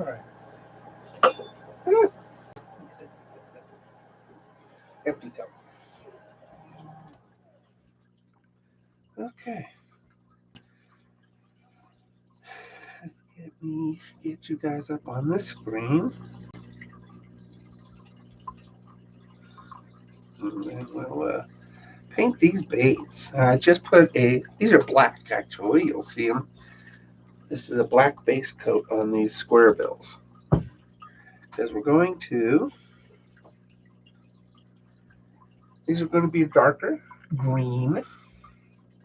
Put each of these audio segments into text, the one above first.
right. Empty cup. Okay. Let's get you guys up on the screen. And then we'll paint these baits. I just put these are black actually, you'll see them. This is a black base coat on these square bills. Because we're going to, these are going to be darker green.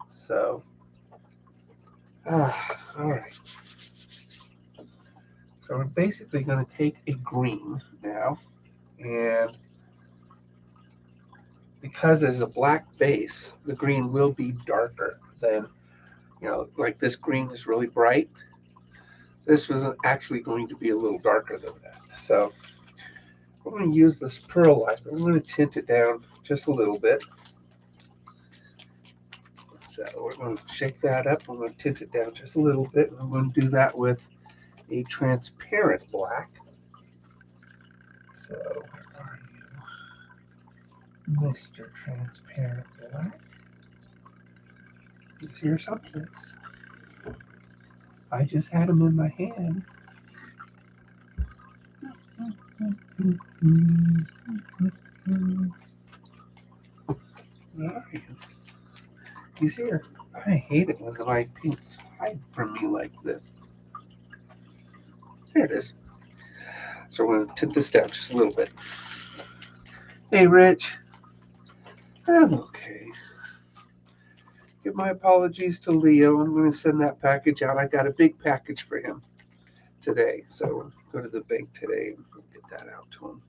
So, all right. So we're basically going to take a green now, and because there's a black base, the green will be darker than, like this green is really bright. This was actually going to be a little darker than that. So we're going to use this perlite, but we're going to tint it down just a little bit. So we're going to shake that up. We're going to tint it down just a little bit. And we're going to do that with a transparent black. So where are you, Mr. Transparent Black? He's here someplace. I just had him in my hand. Where are you? He's here. I hate it when the light paints hide from me like this. There it is. So we're going to tint this down just a little bit. Hey, Rich. I'm okay. Give my apologies to Leo. I'm going to send that package out. I got a big package for him today. So we'll go to the bank today and we'll get that out to him.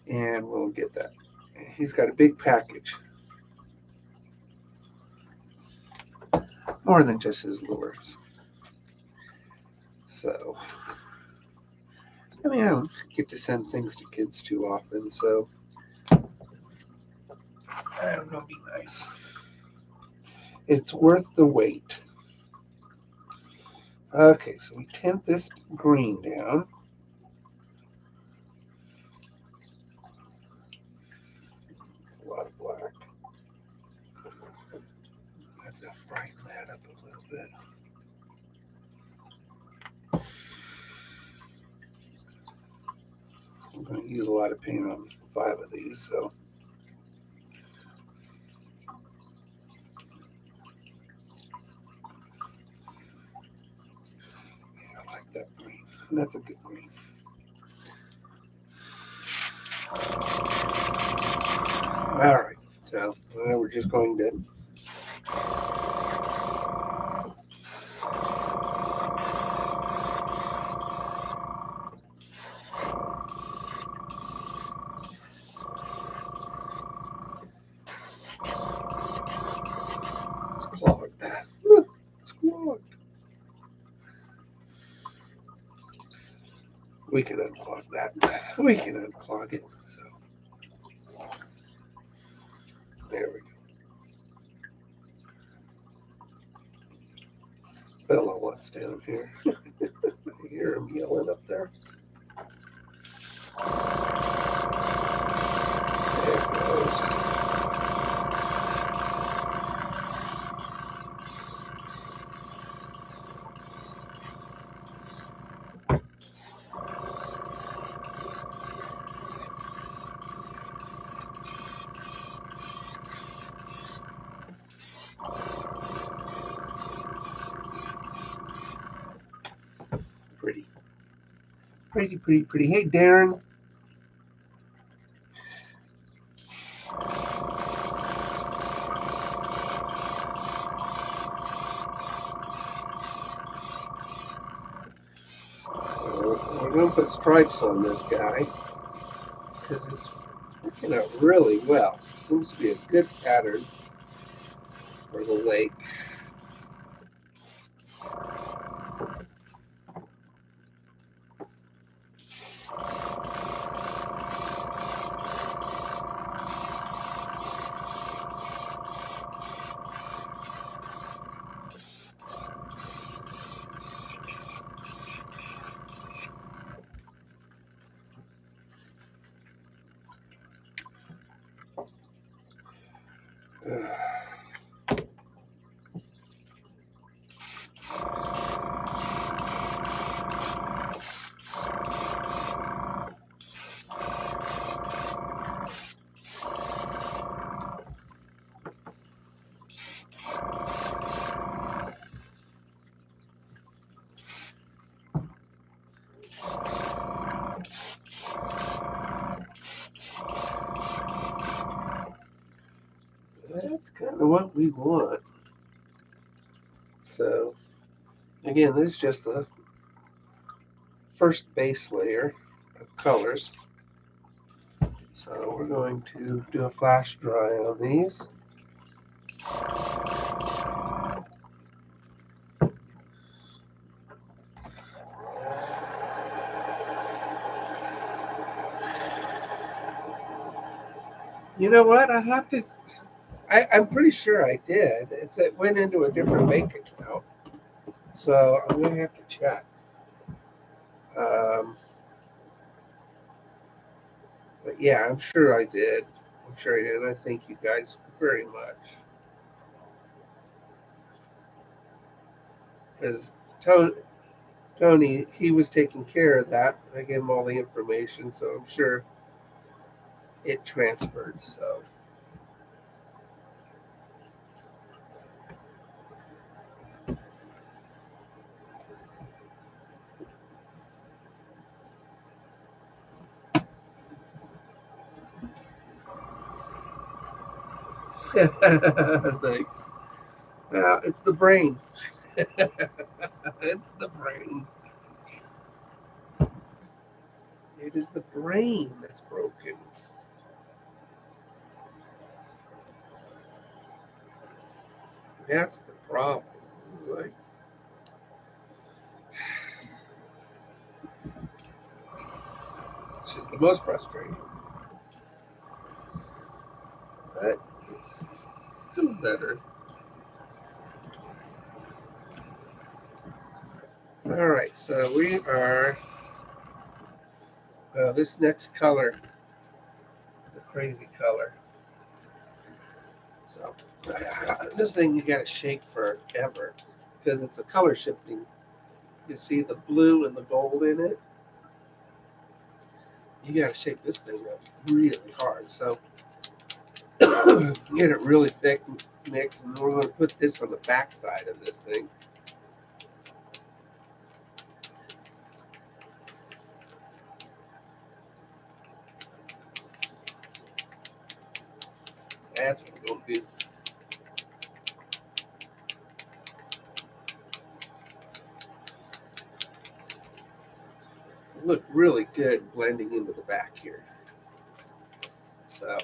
And we'll get that. He's got a big package. More than just his lures. So, I mean, I don't get to send things to kids too often, so I don't know, be nice. It's worth the wait. Okay, so we tint this green down. It's a lot of black. I have to brighten that up a little bit. I'm going to use a lot of paint on 5 of these, so. Yeah, I like that green. That's a good green. All right, so we're just going to clog that. It's clogged. We can unclog that. We can unclog it. So there we go. Bella wants down here. I hear him yelling up there. There it goes. Pretty. Pretty, pretty, pretty. Hey, Darren. We're going to put stripes on this guy because it's working out really well. Seems to be a good pattern for the lake. That's kind of what we want. So, again, this is just the first base layer of colors. So we're going to do a flash dry on these. You know what? I'm pretty sure I did. It went into a different bank account. So I'm going to have to check. But yeah, I'm sure I did. I'm sure I did. And I thank you guys very much. Because Tony, he was taking care of that. I gave him all the information, so I'm sure it transferred. So. Thanks. Well, it's the brain. It's the brain. It is the brain that's broken. That's the problem. Like, it's just the most frustrating. But it's still better. All right, so we are. This next color is a crazy color. So this thing you gotta shake forever because it's a color shifting. You see the blue and the gold in it. You gotta shake this thing up really hard. So get it really thick mix, and we're going to put this on the back side of this thing. That's what we're going to do. Look really good blending into the back here. So,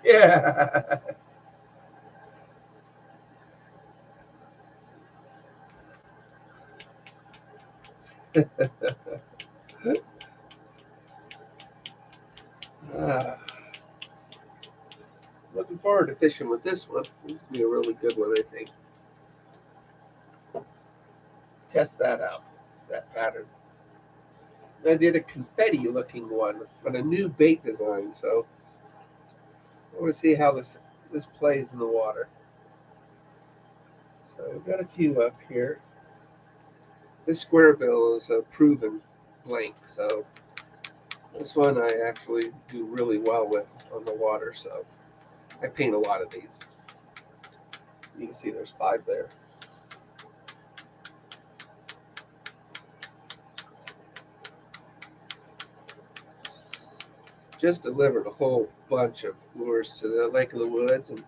yeah. Looking forward to fishing with this one. This will be a really good one, I think. Test that out, that pattern. I did a confetti looking one on a new bait design, so I want to see how this plays in the water. So I've got a few up here. This square bill is a proven blank, so this one I actually do really well with on the water, so I paint a lot of these. You can see there's 5 there. Just delivered a whole bunch of lures to the Lake of the Woods, and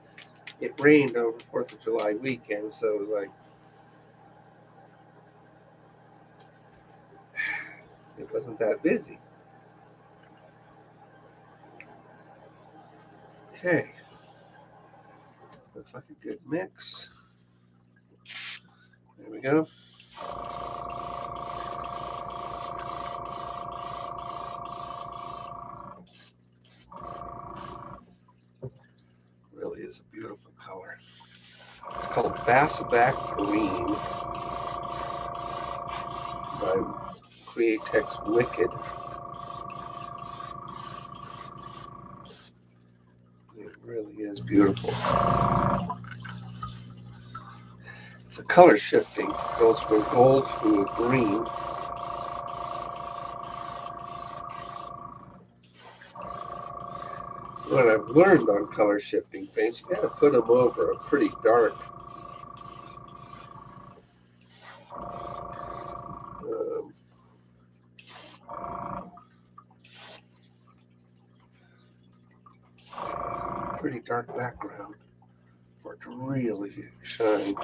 it rained over 4th of July weekend, so it was like, it wasn't that busy. Okay. Looks like a good mix. There we go. Really is a beautiful color. It's called Bassback Green by Createx Wicked. beautiful. It's a color shifting. It goes from gold to green. What I've learned on color shifting paints, you got to put them over a pretty dark background for it to really shine. A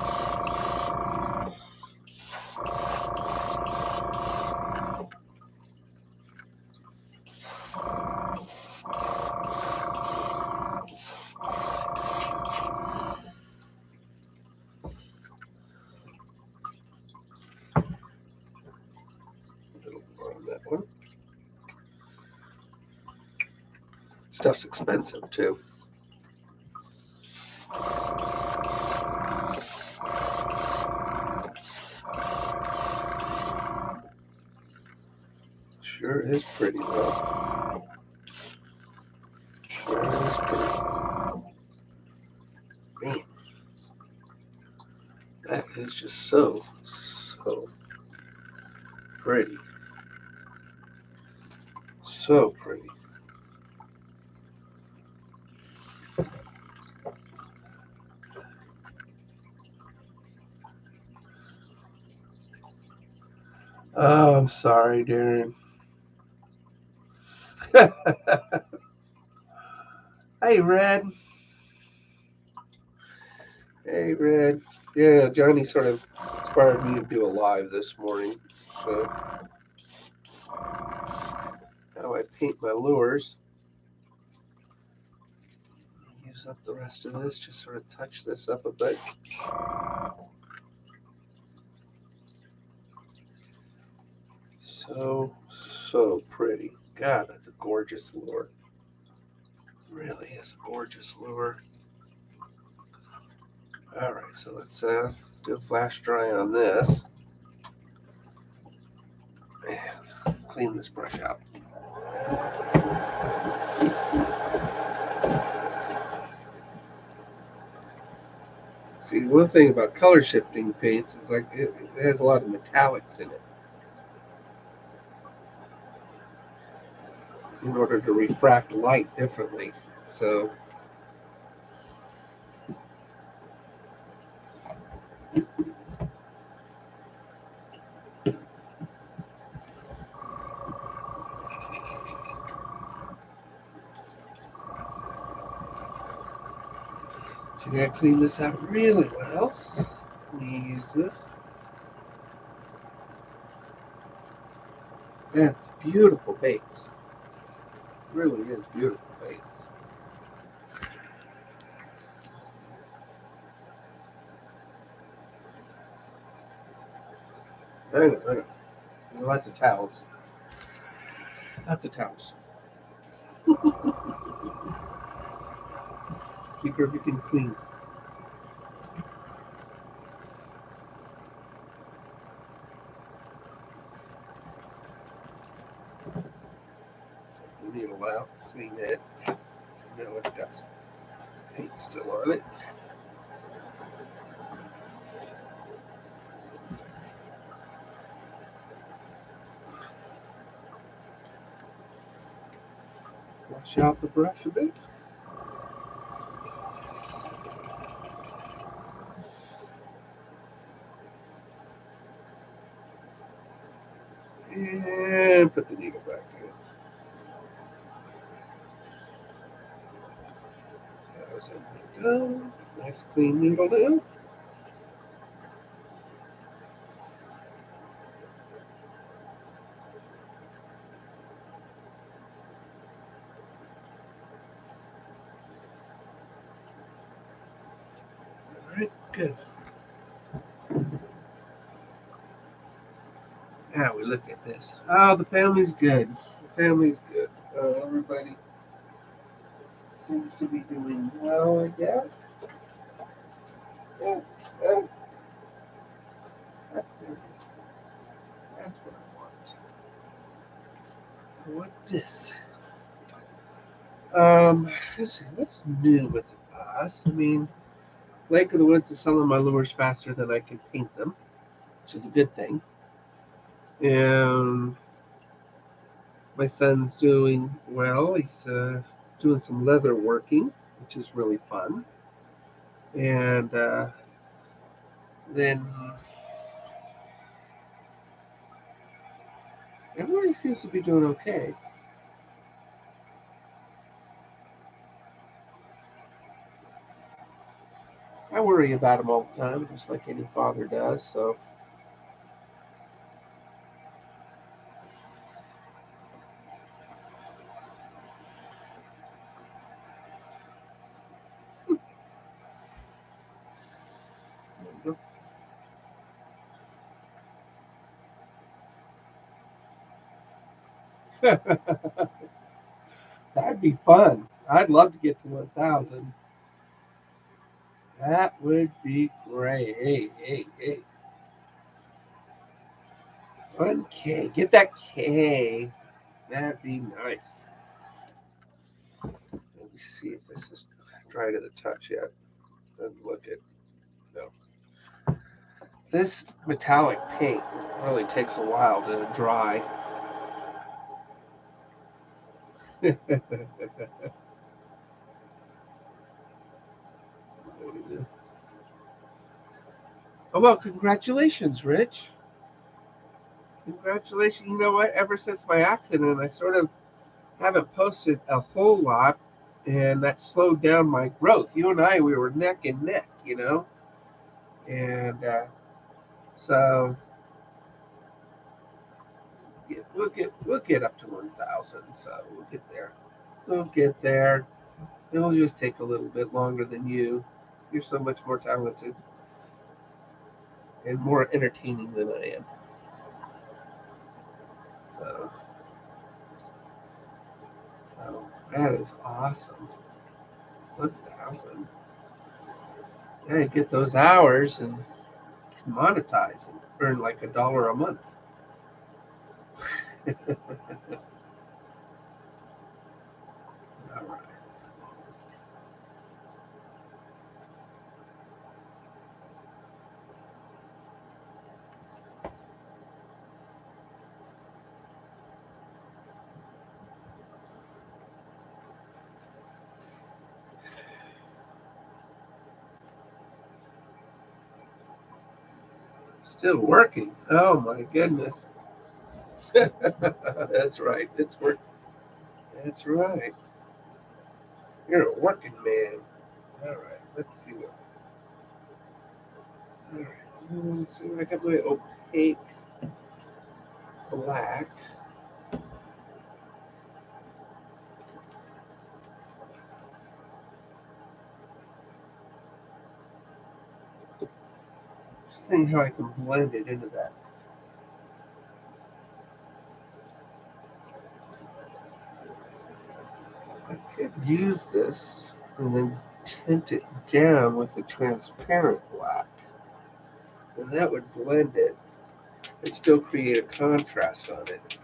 little more on that one. Stuff's expensive too. Sure is pretty though. Sure is pretty. Man, that is just so pretty. So pretty. Oh, I'm sorry, Darren. Hey, Red. Hey, Red. Yeah, Johnny sort of inspired me to do a live this morning. So, how I paint my lures. Use up the rest of this, just sort of touch this up a bit. So pretty. God, that's a gorgeous lure. Really is a gorgeous lure. All right, so let's do a flash dry on this and clean this brush out. See, one thing about color shifting paints is like it has a lot of metallics in it in order to refract light differently. So you gotta clean this out really well. Let me use this. That's beautiful baits. It really is beautiful baits. I know. Lots of towels. Lots of towels. Keep everything clean. Needle out, clean it. Now it's got some paint still on it. Wash out the brush a bit. And put the needle back in. How's it go? Nice clean needle now. Alright, good. Now we look at this. Oh, the family's good. The family's good. Everybody seems to be doing well, I guess. Yeah, yeah. That's what I want. I want this. Let's see, what's new with us. I mean, Lake of the Woods is selling my lures faster than I can paint them, which is a good thing. And my son's doing well. He's doing some leather working, which is really fun. And then everybody seems to be doing okay. I worry about him all the time, just like any father does. So, that'd be fun. I'd love to get to 1,000. That would be great. Hey. 1K. Get that K. That'd be nice. Let me see if this is dry to the touch yet. Doesn't look it. No. This metallic paint really takes a while to dry. Oh, well, congratulations, Rich. Congratulations. You know what? Ever since my accident, I sort of haven't posted a whole lot, and that slowed down my growth. You and I, we were neck and neck, and so yeah, we'll get up to 1,000. So we'll get there. We'll get there. It'll just take a little bit longer than you. You're so much more talented and more entertaining than I am. So, so that is awesome. 1,000. Yeah, you get those hours and monetize and earn like $1 a month. All right. Still working. Oh my goodness. That's right. It's work. That's right. You're a working man. All right. Let's see what. All right. Let's see. I got my opaque black. Seeing how I can blend it into that. I could use this and then tint it down with the transparent black, and that would blend it and still create a contrast on it.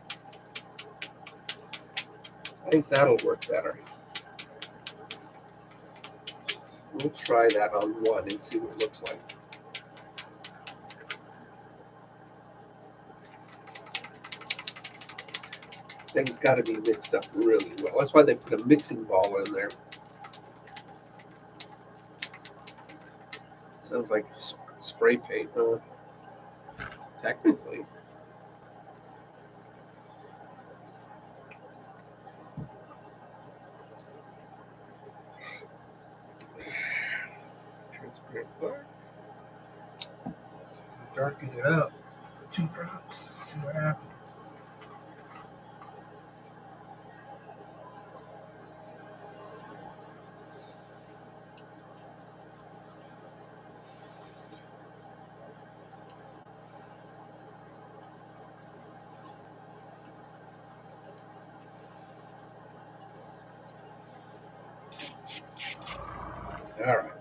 I think that'll work better. We'll try that on one and see what it looks like. Things got to be mixed up really well. That's why they put a mixing ball in there. Sounds like spray paint, huh? Technically. Transparent black. Darken it up. 2 drops. See what happens. All right.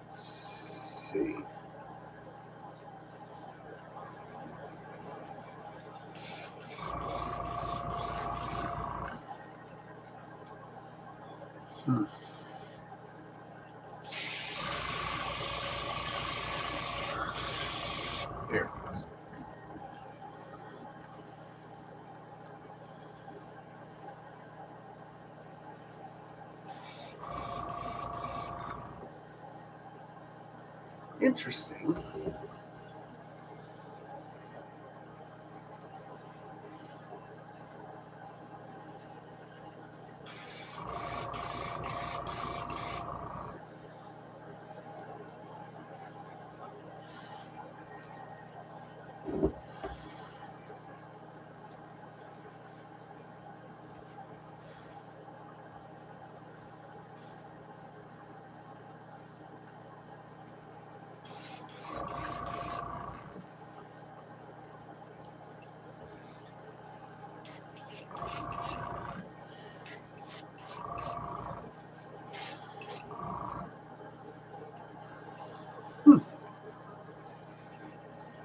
Let's see. Hmm. Interesting.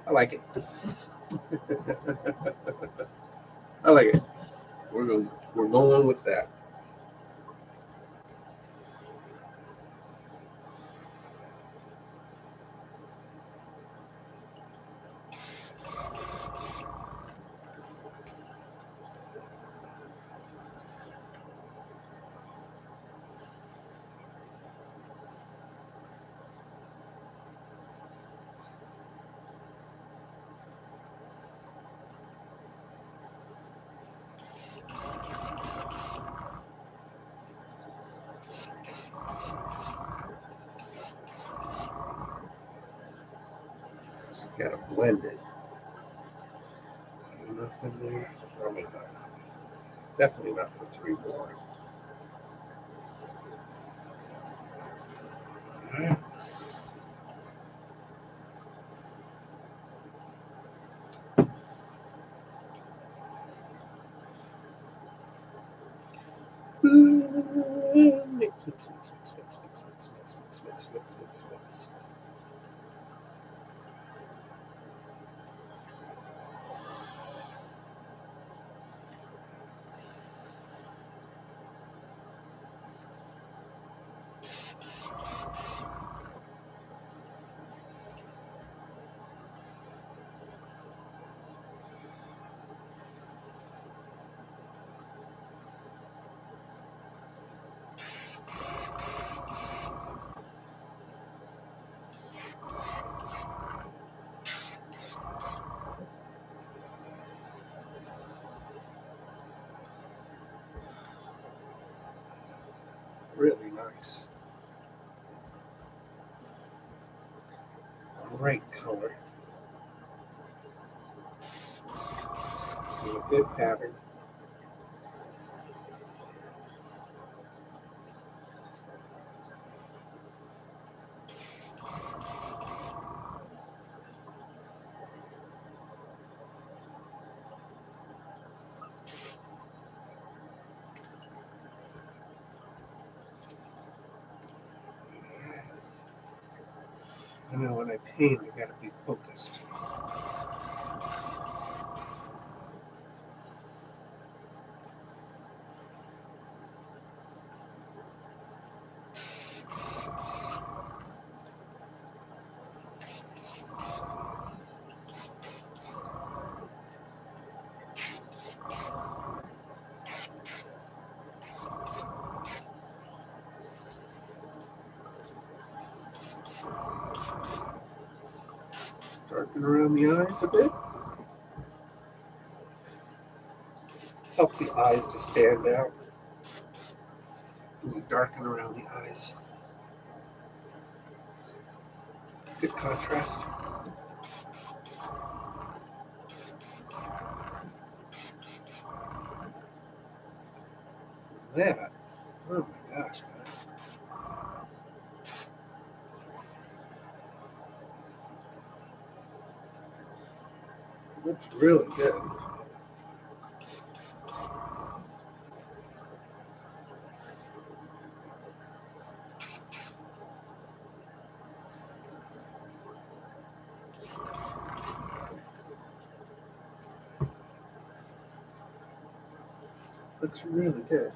I like it. I like it. We're going with that. Just gotta blend it. Nothing there. Probably not. Definitely not for 3 more. Alright. Mix. Really nice. Great color. A good pattern. I know when I paint, I gotta be focused. Darken around the eyes a bit. Helps the eyes to stand out. Darken around the eyes. Good contrast. That. Oh my gosh, guys. Looks really good. Looks really good.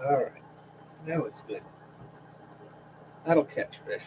All right. Now it's good. That'll catch fish.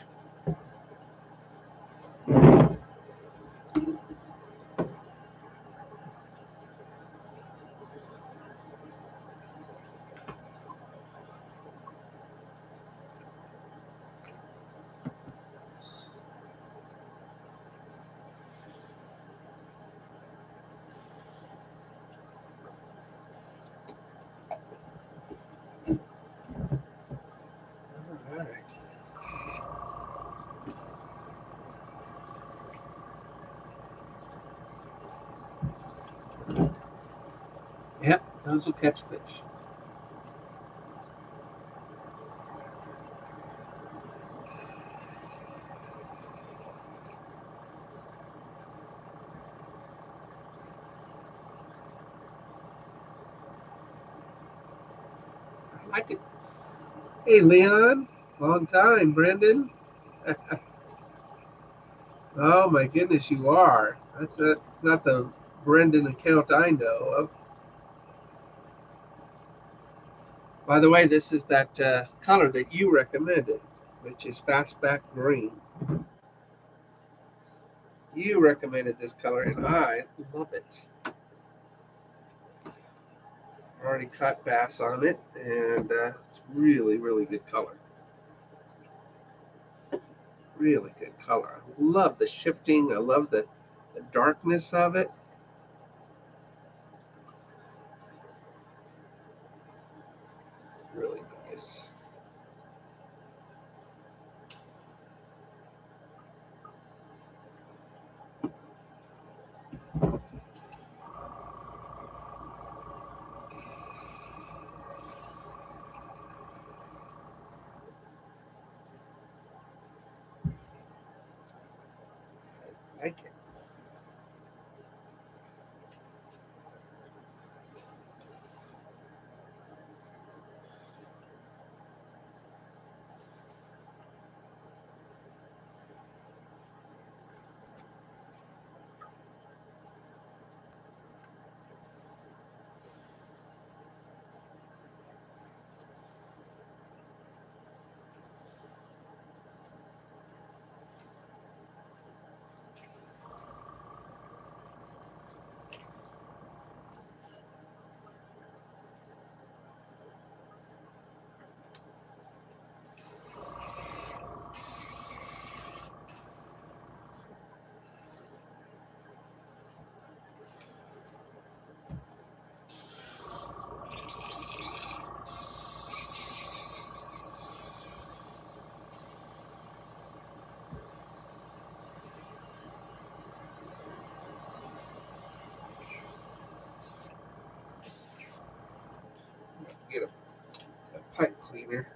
Yep, those will catch fish. I like it. Hey, Leon. Long time, Brendan. Oh my goodness, you are. That's not the Brendan account I know of. By the way, this is that color that you recommended, which is fastback green. You recommended this color, and I love it. I already caught bass on it, and it's really, really good color. Really good color. I love the shifting. I love the darkness of it. Really nice. I like it. Get a pipe cleaner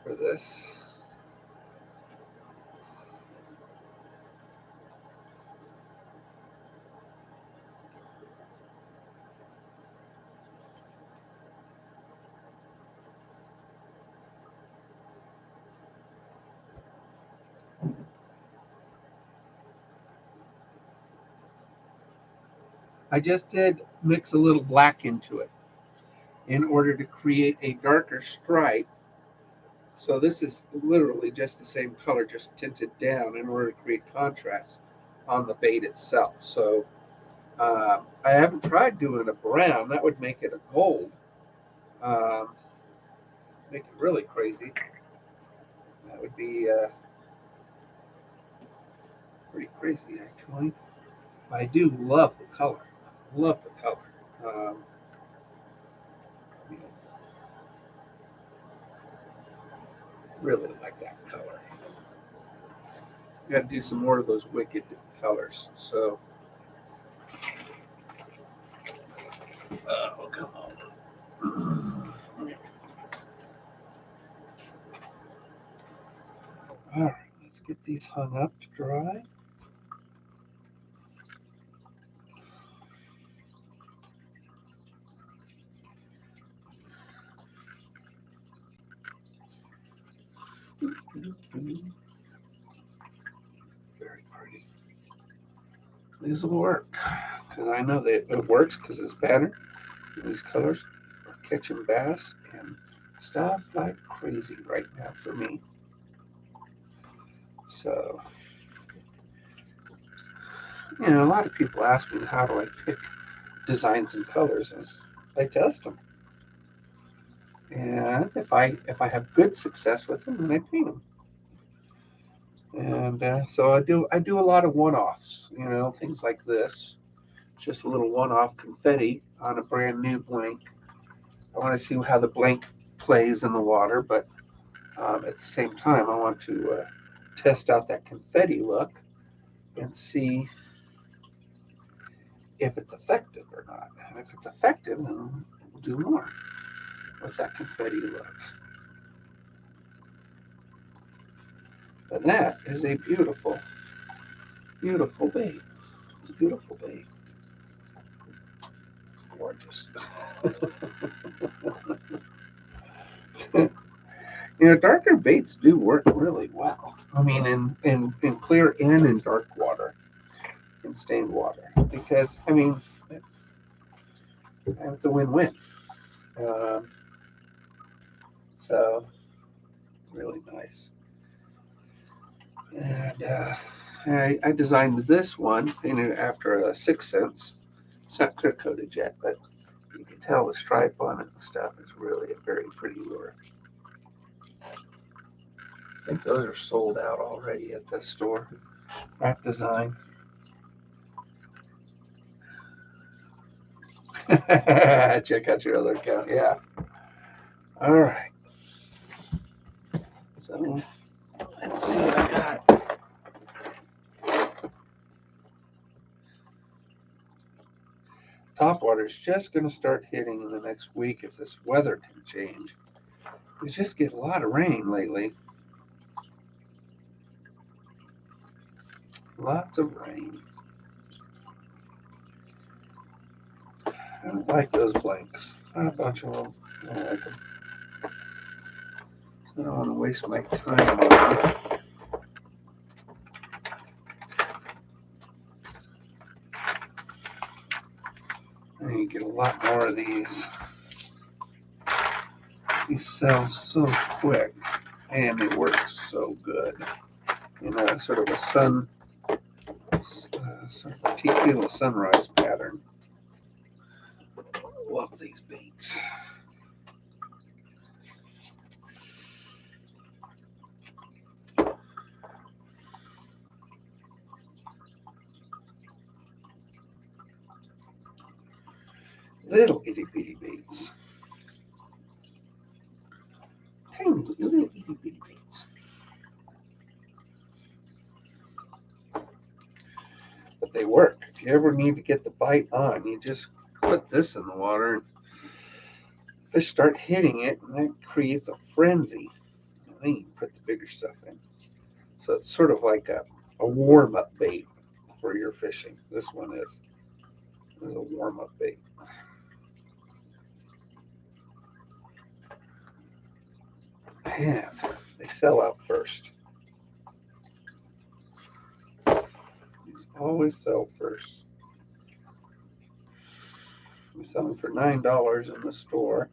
for this. I just did mix a little black into it in order to create a darker stripe. So this is literally just the same color, just tinted down in order to create contrast on the bait itself. So I haven't tried doing a brown. That would make it a gold. Um, make it really crazy. That would be pretty crazy, actually. I do love the color. Love the color. Um, really like that color. Got to do some more of those wicked colors. So, oh, come on. All right, let's get these hung up to dry. Very pretty. These will work because I know that it works because this pattern, these colors are catching bass and stuff like crazy right now for me. So, a lot of people ask me how do I pick designs and colors, and I test them. And if I have good success with them, then I paint them. And so I do a lot of one-offs, things like this. Just a little one-off confetti on a brand new blank. I want to see how the blank plays in the water, but at the same time, I want to test out that confetti look and see if it's effective or not. And if it's effective, then we'll do more with that confetti look. But that is a beautiful, beautiful bait. It's a beautiful bait. Gorgeous. Darker baits do work really well. I mean, in clear and in dark water, in stained water, because I mean, it's a win-win. Um, so really nice. And I designed this one after a 6 cents. It's not clear coated yet, but you can tell the stripe on it and stuff is really a very pretty lure. I think those are sold out already at the store. That design. Check out your other account. Yeah. All right. So let's see what I got. Topwater is just going to start hitting in the next week if this weather can change. We just get a lot of rain lately. Lots of rain. I don't like those blanks. Not a bunch of them. I don't like them. I don't want to waste my time on them. I need to get a lot more of these. These sell so quick and they work so good. Sort of a sort of a tequila sunrise pattern. Love these baits. Little itty bitty baits. Tiny little itty bitty baits. But they work. If you ever need to get the bite on, you just put this in the water and fish start hitting it, and that creates a frenzy. And then you put the bigger stuff in. So it's sort of like a warm-up bait for your fishing. This one is a warm-up bait. Man, they sell out first. These always sell first. We sell them for $9 in the store.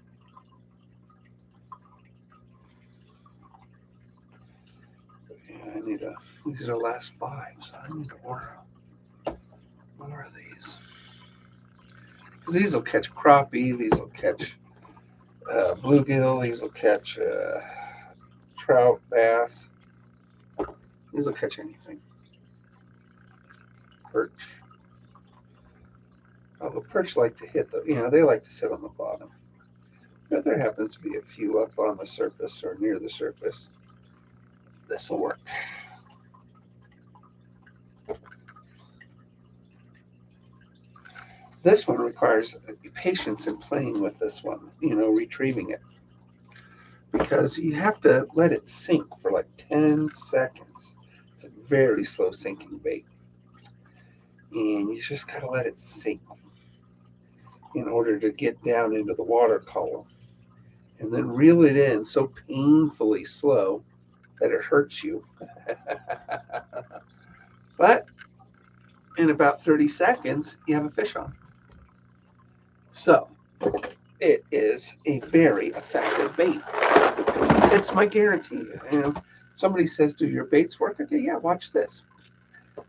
Yeah, these are the last 5, so I need to order more of these. Because these will catch crappie, these will catch bluegill, these will catch trout, bass. These will catch anything. Perch. Although perch like to hit they like to sit on the bottom. If there happens to be a few up on the surface or near the surface, this will work. This one requires patience in playing with this one, retrieving it. Because you have to let it sink for like 10 seconds. It's a very slow sinking bait. And you just got to let it sink in order to get down into the water column. And then reel it in so painfully slow that it hurts you. But in about 30 seconds, you have a fish on. So it is a very effective bait. It's my guarantee. Somebody says, "Do your baits work?" Okay, yeah, watch this.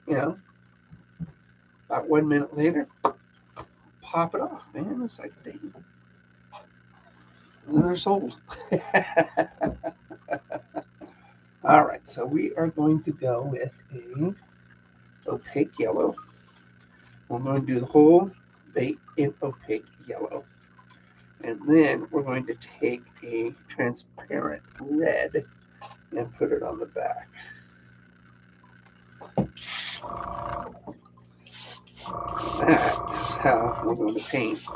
About 1 minute later, pop it off, man. It's like, dang. And then they're sold. All right, so we are going to go with a opaque yellow. We're going to do the whole bait in opaque yellow. And then we're going to take a transparent red and put it on the back. That is how we're going to paint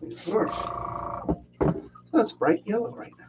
these lures. So it's bright yellow right now.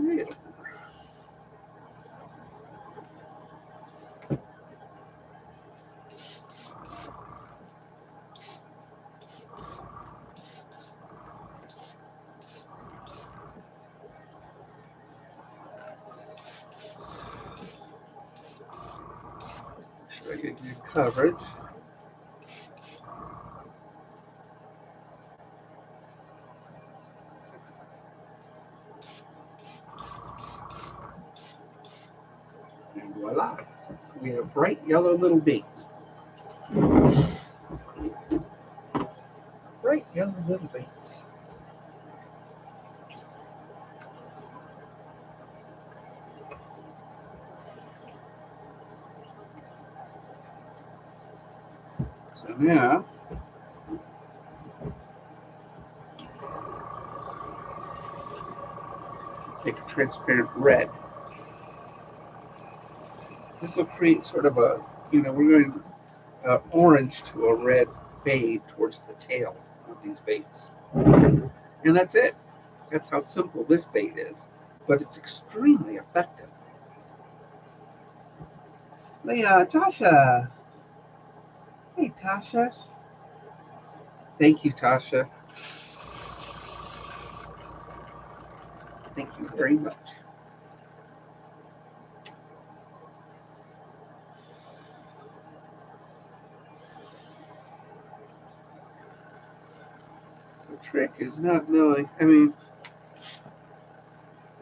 Yeah. Should I get good coverage? And voila, we have bright yellow little baits. Bright yellow little baits. So now, take a transparent red. This will create sort of a, we're going orange to a red fade towards the tail of these baits. And that's it. That's how simple this bait is. But it's extremely effective. Tasha. Hey, Tasha. Thank you, Tasha. Thank you very much. The trick is not knowing,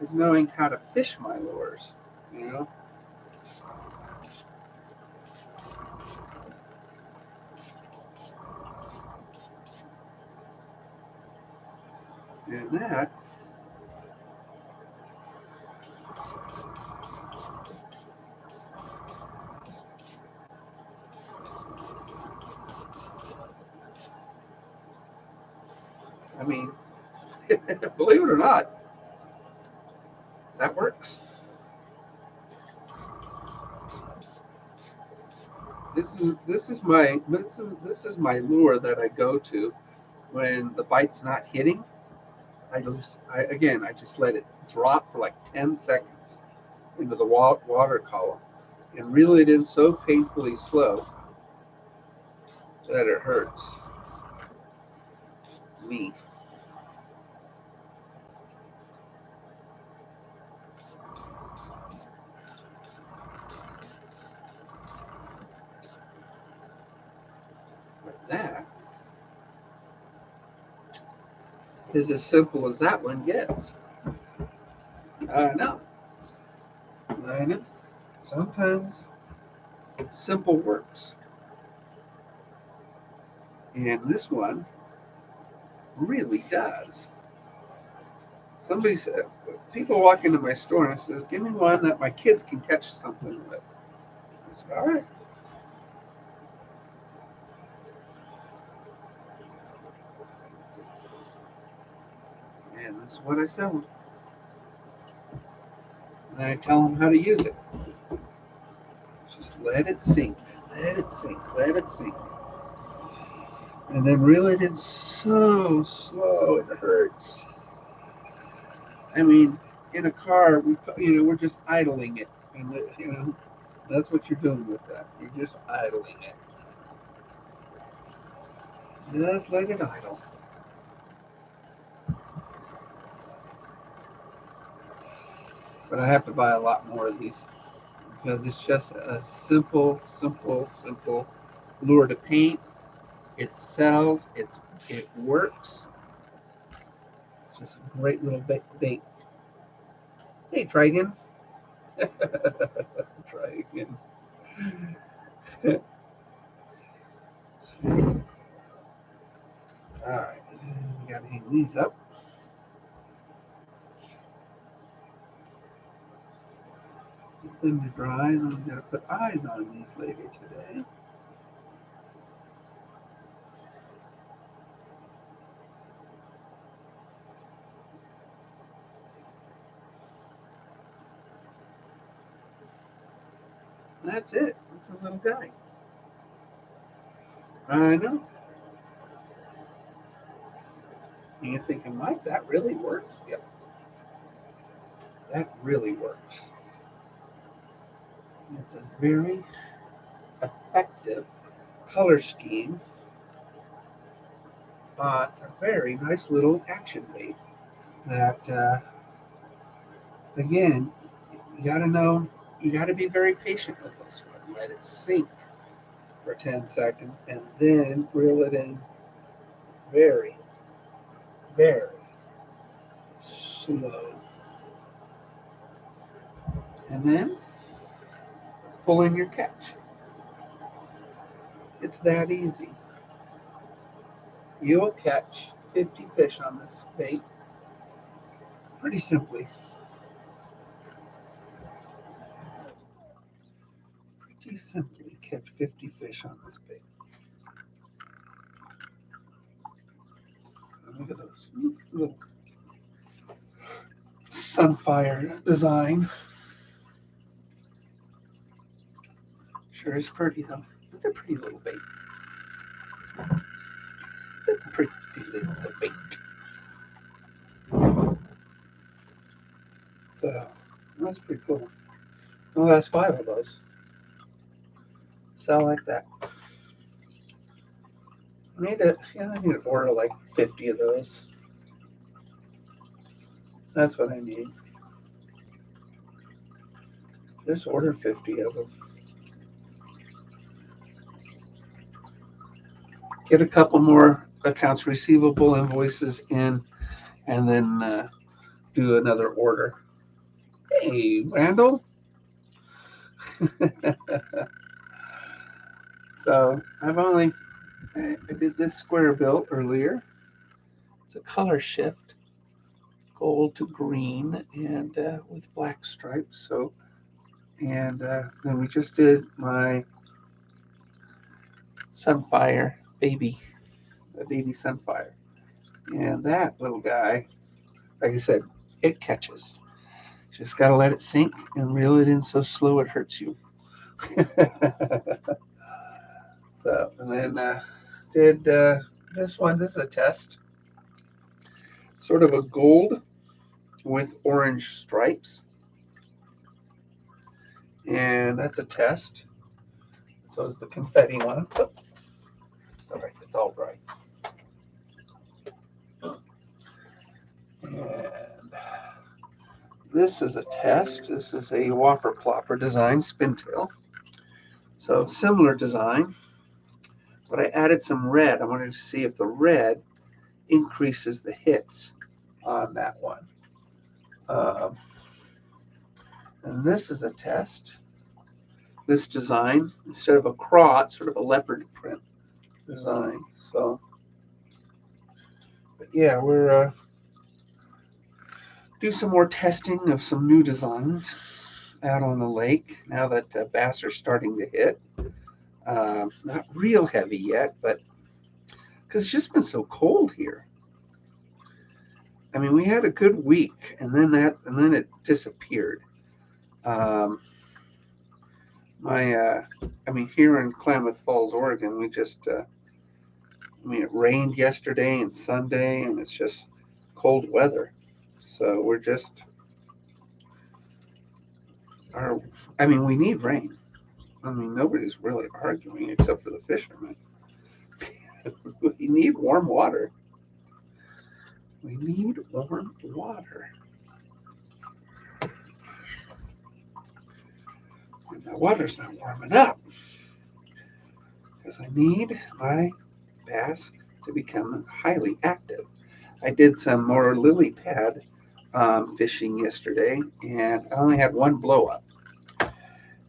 is knowing how to fish my lures, And that believe it or not, that works. This is my lure that I go to when the bite's not hitting. I just let it drop for like 10 seconds into the water column and reel it in so painfully slow that it hurts me. But that is as simple as that one gets. I know. Sometimes simple works. And this one really does. Somebody said, people walk into my store and says, give me one that my kids can catch something with. I said, all right. And this is what I sell them. And I tell them how to use it. Just let it sink, let it sink, let it sink. And then reel it in so slow it hurts. In a car, we're just idling it. And that's what you're doing with that. You're just idling it. Just let it idle. But I have to buy a lot more of these. because it's just a simple lure to paint. It sells. It works. It's just a great little bait. Hey, try again. Try again. All right, we gotta hang these up. Get them to dry, and then we gotta put eyes on these later today. That's it. That's a little guy. I know. And you're thinking, Mike, that really works? Yep, that really works. It's a very effective color scheme on a very nice little action bait that, again, you got to know, you got to be very patient with this one. Let it sink for 10 seconds and then reel it in very, very slow. And then pull in your catch. It's that easy. You'll catch 50 fish on this bait pretty simply. Pretty simply catch 50 fish on this bait. Look at those little sunfire design. Sure is pretty though. It's a pretty little bait. It's a pretty little bait. So that's pretty cool. Well, that's 5 of those. Sell like that. I need to order like 50 of those. That's what I need. Just order 50 of them. Get a couple more accounts receivable invoices in, and then do another order. Hey, Randall. So I did this square bill earlier. It's a color shift, gold to green, and with black stripes. So, and then we just did my sunfire baby, the baby sunfire, and that little guy, like I said, it catches. Just gotta let it sink and reel it in so slow it hurts you. So, and then did this one. This is a test, sort of a gold with orange stripes, and that's a test. So is the confetti one. Oh, it's all right. It's all right. And this is a test. This is a Whopper Plopper design spintail. So similar design, but I added some red. I wanted to see if the red increases the hits on that one. And this is a test. This design, instead of a craw, it's sort of a leopard print design. So, but yeah, we're do some more testing of some new designs out on the lake now that bass are starting to hit. Not real heavy yet, but because it's just been so cold here. I mean, we had a good week, and then it disappeared. Here in Klamath Falls, Oregon, it rained yesterday and Sunday, and it's just cold weather. So we need rain. I mean, nobody's really arguing except for the fishermen. We need warm water. We need warm water. And my water's not warming up because I need my bass to become highly active. I did some more lily pad fishing yesterday, and I only had one blow up,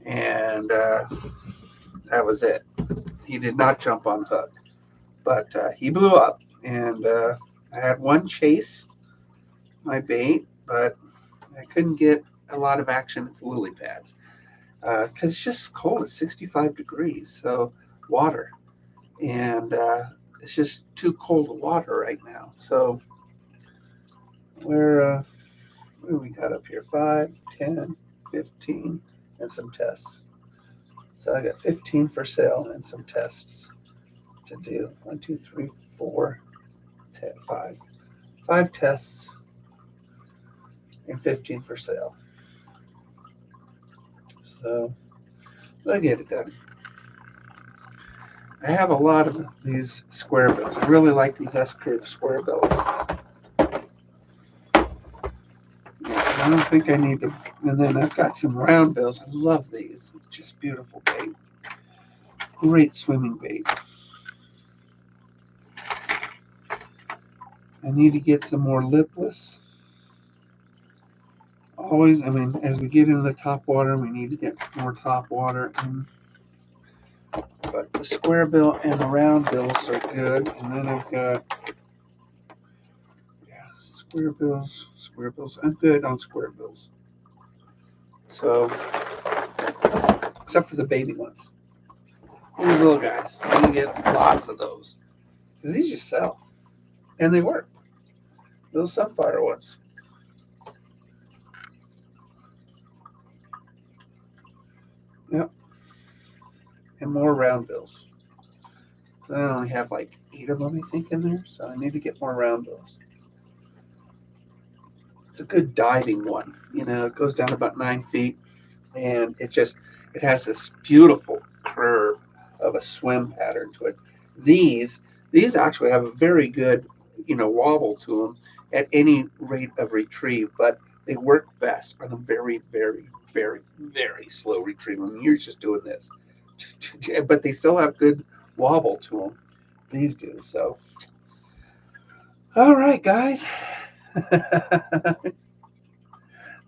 and that was it. He did not jump on hook, but he blew up, and I had one chase my bait, but I couldn't get a lot of action with the lily pads because it's just cold. It's 65 degrees, so water, and it's just too cold of water right now. So we're what do we got up here? 5, 10, 15, and some tests. So I got 15 for sale and some tests to do. 1, 2, 3, 4, 10, 5. 5 tests and 15 for sale. So I get it done. I have a lot of these square bills. I really like these S-curve square bills. I don't think I need to. And then I've got some round bills. I love these. Just beautiful bait. Great swimming bait. I need to get some more lipless. Always, I mean, as we get into the top water, we need to get more top water in. But the square bill and the round bills are good. And then I've got square bills, square bills. I'm good on square bills. So, except for the baby ones. These little guys. You can get lots of those. Because these just sell. And they work. Those sunflower ones. Yep. And more round bills. I only have like 8 of them, I think, in there. So I need to get more round bills. It's a good diving one. You know, it goes down about 9 feet. And it has this beautiful curve of a swim pattern to it. These actually have a very good, wobble to them at any rate of retrieve, but they work best on a very, very, very, very slow retrieve. I mean, you're just doing this, but they still have good wobble to them. These do. So, all right, guys.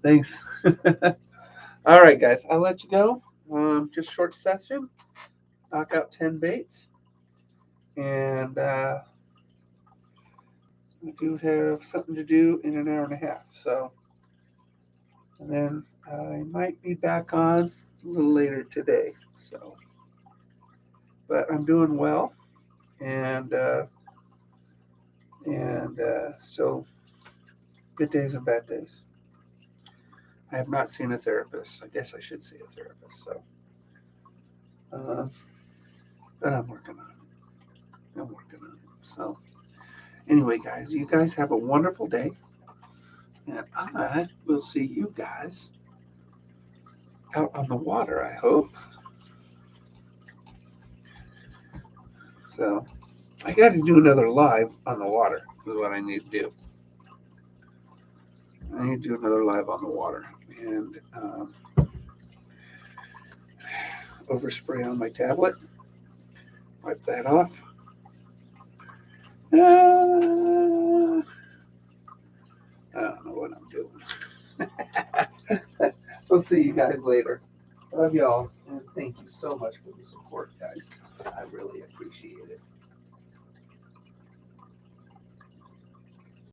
Thanks. All right, guys. I'll let you go. Just short session. Knock out 10 baits, and we do have something to do in an hour and a half. So, and then I might be back on a little later today. So, but I'm doing well, and still good days and bad days. I have not seen a therapist. I guess I should see a therapist. So, but I'm working on it. I'm working on it. So, anyway, guys, you guys have a wonderful day. And I will see you guys out on the water, I hope. So I got to do another live on the water is what I need to do. I need to do another live on the water and overspray on my tablet. Wipe that off. I don't know what I'm doing. We'll see you guys later. Love y'all, and thank you so much for the support, guys. I really appreciate it.